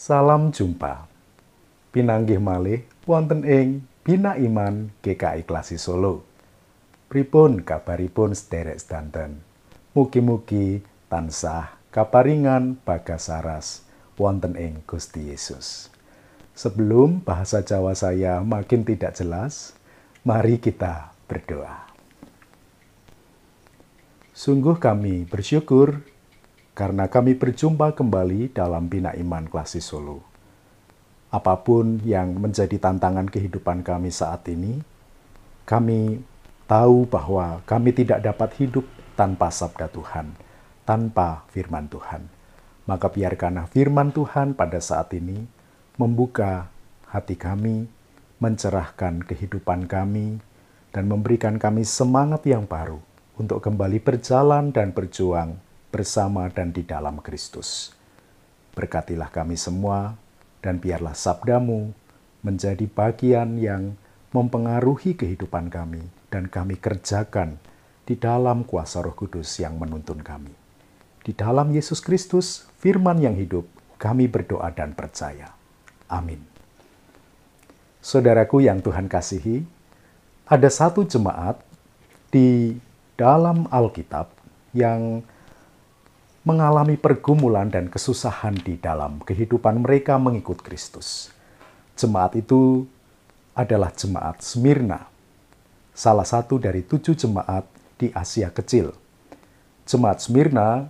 Salam jumpa. Pinanggih malih wonten ing Bina Iman GKI Klasi Solo. Pripun kabaripun sederek sedanten? Mugi-mugi tansah kaparingan bagas saras wonten ing Gusti Yesus. Sebelum bahasa Jawa saya makin tidak jelas, mari kita berdoa. Sungguh kami bersyukur karena kami berjumpa kembali dalam Bina Iman Klasi Solo. Apapun yang menjadi tantangan kehidupan kami saat ini, kami tahu bahwa kami tidak dapat hidup tanpa sabda Tuhan, tanpa firman Tuhan. Maka biarkanlah firman Tuhan pada saat ini membuka hati kami, mencerahkan kehidupan kami, dan memberikan kami semangat yang baru untuk kembali berjalan dan berjuang bersama dan di dalam Kristus. Berkatilah kami semua, dan biarlah sabdamu menjadi bagian yang mempengaruhi kehidupan kami, dan kami kerjakan di dalam kuasa Roh Kudus yang menuntun kami. Di dalam Yesus Kristus, firman yang hidup, kami berdoa dan percaya. Amin. Saudaraku yang Tuhan kasihi, ada satu jemaat di dalam Alkitab yang mengalami pergumulan dan kesusahan di dalam kehidupan mereka mengikut Kristus. Jemaat itu adalah jemaat Smyrna, salah satu dari 7 jemaat di Asia Kecil. Jemaat Smyrna,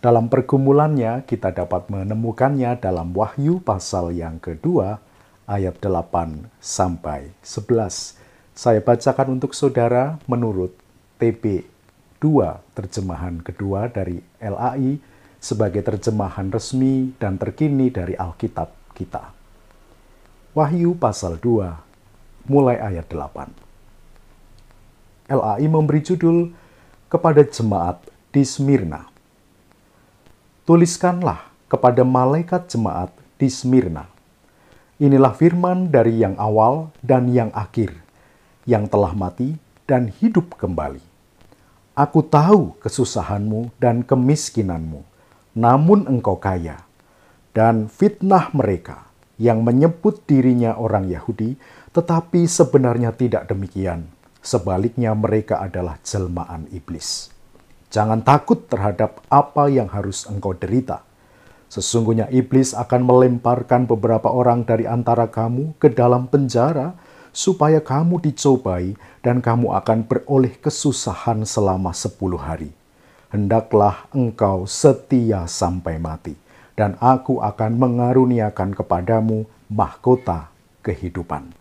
dalam pergumulannya kita dapat menemukannya dalam Wahyu pasal yang kedua, ayat 8 sampai 11. Saya bacakan untuk saudara menurut TB 2, terjemahan kedua dari LAI sebagai terjemahan resmi dan terkini dari Alkitab kita. Wahyu pasal 2, mulai ayat 8. LAI memberi judul kepada jemaat di Smyrna. Tuliskanlah kepada malaikat jemaat di Smyrna. Inilah firman dari yang awal dan yang akhir, yang telah mati dan hidup kembali. Aku tahu kesusahanmu dan kemiskinanmu, namun engkau kaya. Dan fitnah mereka yang menyebut dirinya orang Yahudi, tetapi sebenarnya tidak demikian. Sebaliknya mereka adalah jelmaan iblis. Jangan takut terhadap apa yang harus engkau derita. Sesungguhnya iblis akan melemparkan beberapa orang dari antara kamu ke dalam penjara, supaya kamu dicobai dan kamu akan beroleh kesusahan selama 10 hari. Hendaklah engkau setia sampai mati, dan aku akan mengaruniakan kepadamu mahkota kehidupan.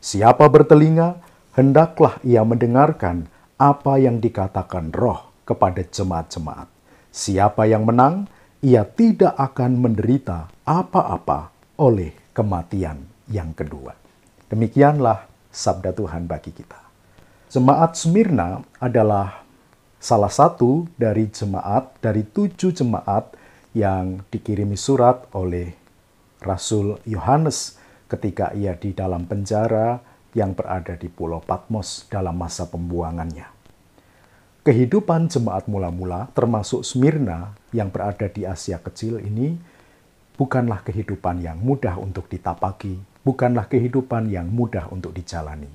Siapa bertelinga, hendaklah ia mendengarkan apa yang dikatakan Roh kepada jemaat-jemaat. Siapa yang menang, ia tidak akan menderita apa-apa oleh kematian yang kedua. Demikianlah sabda Tuhan bagi kita. Jemaat Smyrna adalah salah satu dari 7 jemaat yang dikirimi surat oleh Rasul Yohanes ketika ia di dalam penjara yang berada di Pulau Patmos dalam masa pembuangannya. Kehidupan jemaat mula-mula termasuk Smyrna yang berada di Asia Kecil ini bukanlah kehidupan yang mudah untuk ditapaki, bukanlah kehidupan yang mudah untuk dijalani.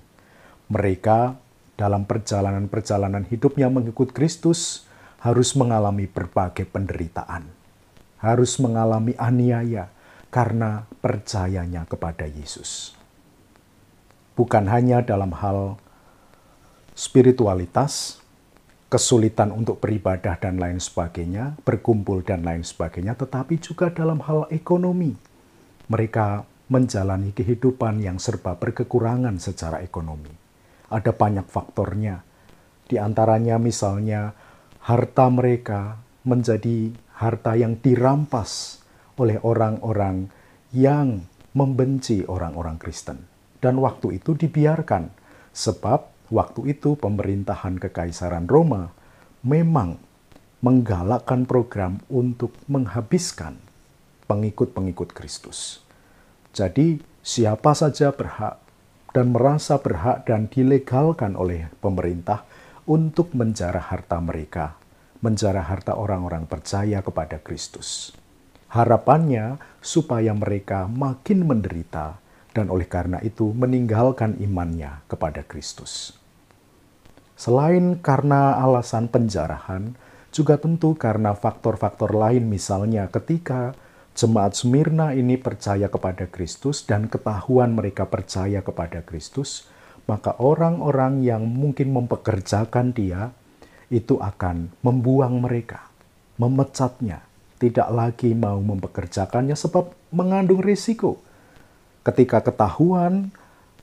Mereka dalam perjalanan-perjalanan hidupnya mengikut Kristus harus mengalami berbagai penderitaan, harus mengalami aniaya karena percayanya kepada Yesus. Bukan hanya dalam hal spiritualitas, kesulitan untuk beribadah dan lain sebagainya, berkumpul dan lain sebagainya, tetapi juga dalam hal ekonomi. Mereka menjalani kehidupan yang serba berkekurangan secara ekonomi. Ada banyak faktornya. Di antaranya misalnya harta mereka menjadi harta yang dirampas oleh orang-orang yang membenci orang-orang Kristen. Dan waktu itu dibiarkan, sebab waktu itu pemerintahan Kekaisaran Roma memang menggalakkan program untuk menghabiskan pengikut-pengikut Kristus. Jadi siapa saja berhak dan merasa berhak dan dilegalkan oleh pemerintah untuk menjarah harta mereka, menjarah harta orang-orang percaya kepada Kristus. Harapannya supaya mereka makin menderita dan oleh karena itu meninggalkan imannya kepada Kristus. Selain karena alasan penjarahan, juga tentu karena faktor-faktor lain, misalnya ketika jemaat Smyrna ini percaya kepada Kristus dan ketahuan mereka percaya kepada Kristus, maka orang-orang yang mungkin mempekerjakan dia itu akan membuang mereka, memecatnya, tidak lagi mau mempekerjakannya sebab mengandung risiko. Ketika ketahuan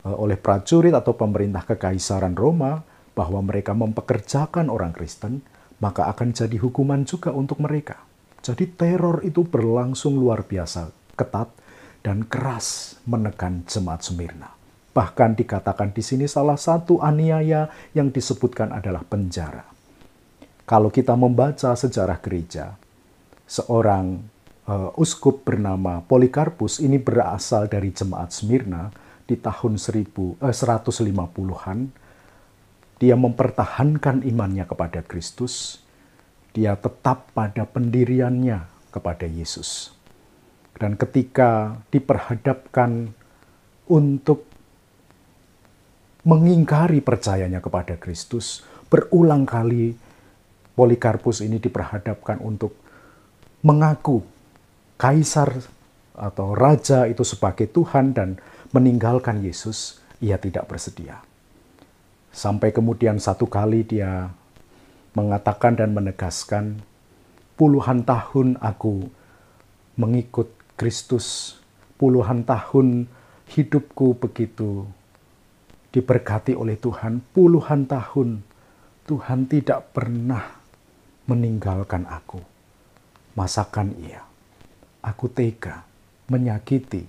oleh prajurit atau pemerintah kekaisaran Roma bahwa mereka mempekerjakan orang Kristen, maka akan jadi hukuman juga untuk mereka. Jadi teror itu berlangsung luar biasa ketat dan keras menekan jemaat Smyrna. Bahkan dikatakan di sini salah satu aniaya yang disebutkan adalah penjara. Kalau kita membaca sejarah gereja, seorang uskup bernama Polikarpus ini berasal dari jemaat Smyrna di tahun 150-an. Dia mempertahankan imannya kepada Kristus. Dia tetap pada pendiriannya kepada Yesus. Dan ketika diperhadapkan untuk mengingkari percayanya kepada Kristus, berulang kali Polikarpus ini diperhadapkan untuk mengaku kaisar atau raja itu sebagai Tuhan dan meninggalkan Yesus. Ia tidak bersedia. Sampai kemudian satu kali dia mengatakan dan menegaskan, puluhan tahun aku mengikut Kristus, puluhan tahun hidupku begitu diberkati oleh Tuhan, puluhan tahun Tuhan tidak pernah meninggalkan aku. Masakan ia, aku tega menyakiti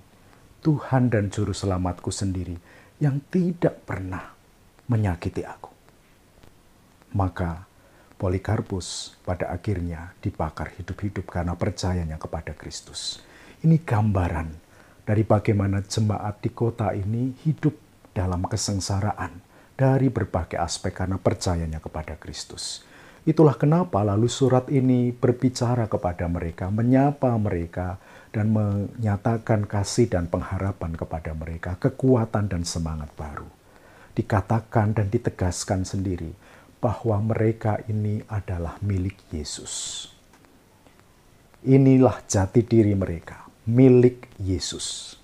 Tuhan dan Juru Selamatku sendiri yang tidak pernah menyakiti aku. Maka Polikarpus pada akhirnya dibakar hidup-hidup karena percayanya kepada Kristus. Ini gambaran dari bagaimana jemaat di kota ini hidup dalam kesengsaraan dari berbagai aspek karena percayanya kepada Kristus. Itulah kenapa lalu surat ini berbicara kepada mereka, menyapa mereka, dan menyatakan kasih dan pengharapan kepada mereka, kekuatan dan semangat baru. Dikatakan dan ditegaskan sendiri bahwa mereka ini adalah milik Yesus. Inilah jati diri mereka, milik Yesus.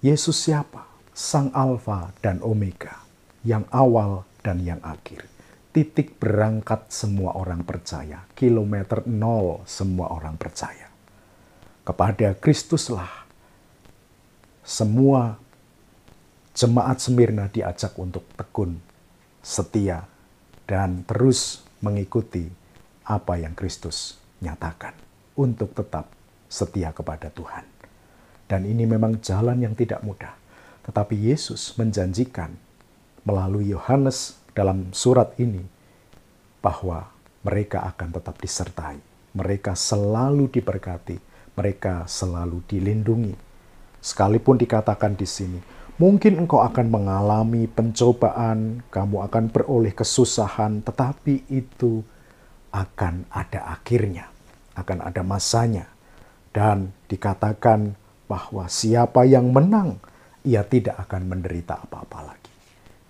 Yesus siapa? Sang Alfa dan Omega, yang awal dan yang akhir. Titik berangkat semua orang percaya, kilometer nol semua orang percaya. Kepada Kristuslah semua jemaat Smyrna diajak untuk tekun, setia, dan terus mengikuti apa yang Kristus nyatakan untuk tetap setia kepada Tuhan. Dan ini memang jalan yang tidak mudah. Tetapi Yesus menjanjikan melalui Yohanes dalam surat ini bahwa mereka akan tetap disertai. Mereka selalu diberkati, mereka selalu dilindungi. Sekalipun dikatakan di sini, mungkin engkau akan mengalami pencobaan, kamu akan beroleh kesusahan, tetapi itu akan ada akhirnya, akan ada masanya. Dan dikatakan bahwa siapa yang menang, ia tidak akan menderita apa-apa lagi.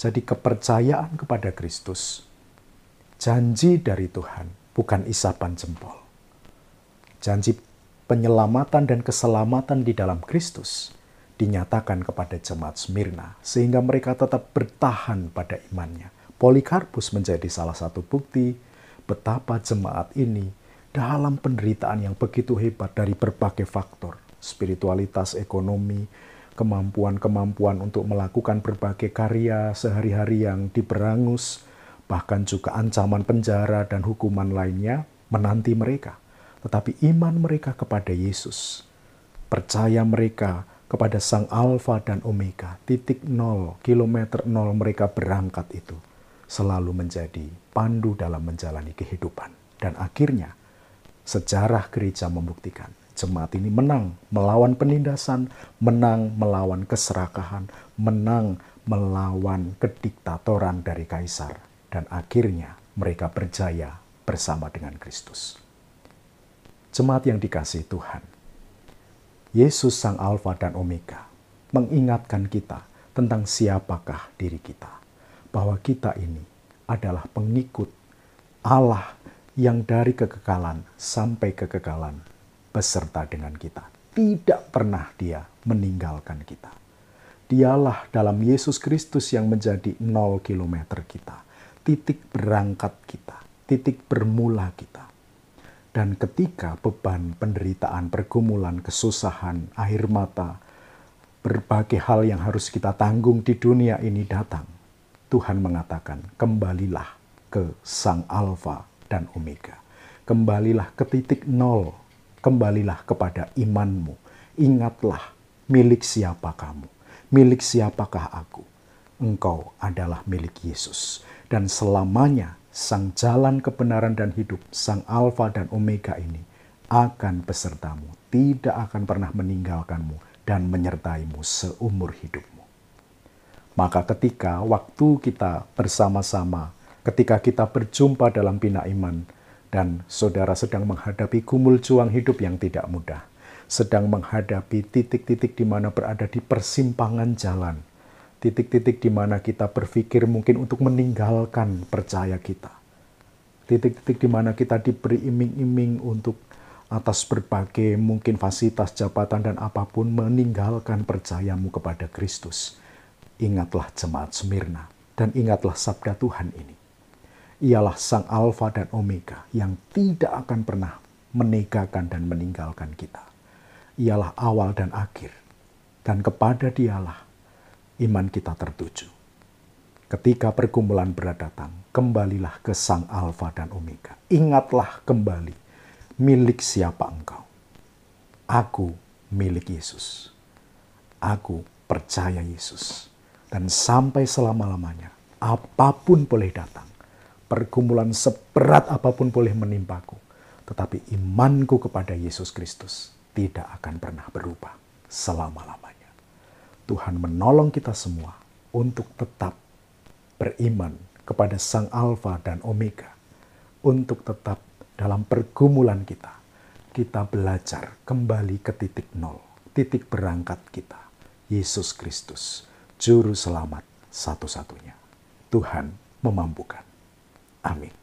Jadi kepercayaan kepada Kristus, janji dari Tuhan, bukan isapan jempol. Janji penyelamatan dan keselamatan di dalam Kristus dinyatakan kepada jemaat Smyrna, sehingga mereka tetap bertahan pada imannya. Polikarpus menjadi salah satu bukti betapa jemaat ini dalam penderitaan yang begitu hebat dari berbagai faktor, spiritualitas, ekonomi, kemampuan-kemampuan untuk melakukan berbagai karya sehari-hari yang diberangus, bahkan juga ancaman penjara dan hukuman lainnya menanti mereka. Tetapi iman mereka kepada Yesus, percaya mereka kepada Sang Alfa dan Omega, titik nol, kilometer nol mereka berangkat itu, selalu menjadi pandu dalam menjalani kehidupan. Dan akhirnya, sejarah gereja membuktikan jemaat ini menang melawan penindasan, menang melawan keserakahan, menang melawan kediktatoran dari kaisar. Dan akhirnya mereka berjaya bersama dengan Kristus. Jemaat yang dikasihi Tuhan, Yesus Sang Alfa dan Omega mengingatkan kita tentang siapakah diri kita. Bahwa kita ini adalah pengikut Allah yang dari kekekalan sampai kekekalan beserta dengan kita. Tidak pernah Dia meninggalkan kita. Dialah dalam Yesus Kristus yang menjadi 0 kilometer kita, titik berangkat kita, titik bermula kita. Dan ketika beban, penderitaan, pergumulan, kesusahan, air mata, berbagai hal yang harus kita tanggung di dunia ini datang, Tuhan mengatakan, kembalilah ke Sang Alfa dan Omega. Kembalilah ke titik 0, kembalilah kepada imanmu. Ingatlah, milik siapa kamu? Milik siapakah aku? Engkau adalah milik Yesus. Dan selamanya Sang jalan kebenaran dan hidup, Sang Alfa dan Omega ini akan besertamu, tidak akan pernah meninggalkanmu dan menyertaimu seumur hidupmu. Maka ketika waktu kita bersama-sama, ketika kita berjumpa dalam bina iman, dan saudara sedang menghadapi gumul juang hidup yang tidak mudah, sedang menghadapi titik-titik di mana berada di persimpangan jalan, titik-titik di mana kita berpikir mungkin untuk meninggalkan percaya kita. Titik-titik di mana kita diberi iming-iming untuk atas berbagai mungkin fasilitas, jabatan, dan apapun meninggalkan percayamu kepada Kristus. Ingatlah jemaat Smyrna dan ingatlah sabda Tuhan ini. Ialah Sang Alfa dan Omega yang tidak akan pernah meninggalkan dan meninggalkan kita. Ialah awal dan akhir. Dan kepada Dialah iman kita tertuju. Ketika pergumulan berat datang, kembalilah ke Sang Alfa dan Omega. Ingatlah kembali, milik siapa engkau? Aku milik Yesus. Aku percaya Yesus. Dan sampai selama-lamanya, apapun boleh datang. Pergumulan seberat apapun boleh menimpaku. Tetapi imanku kepada Yesus Kristus tidak akan pernah berubah selama-lamanya. Tuhan menolong kita semua untuk tetap beriman kepada Sang Alfa dan Omega. Untuk tetap dalam pergumulan kita, kita belajar kembali ke titik 0, titik berangkat kita. Yesus Kristus, Juru Selamat satu-satunya. Tuhan memampukan. Amin.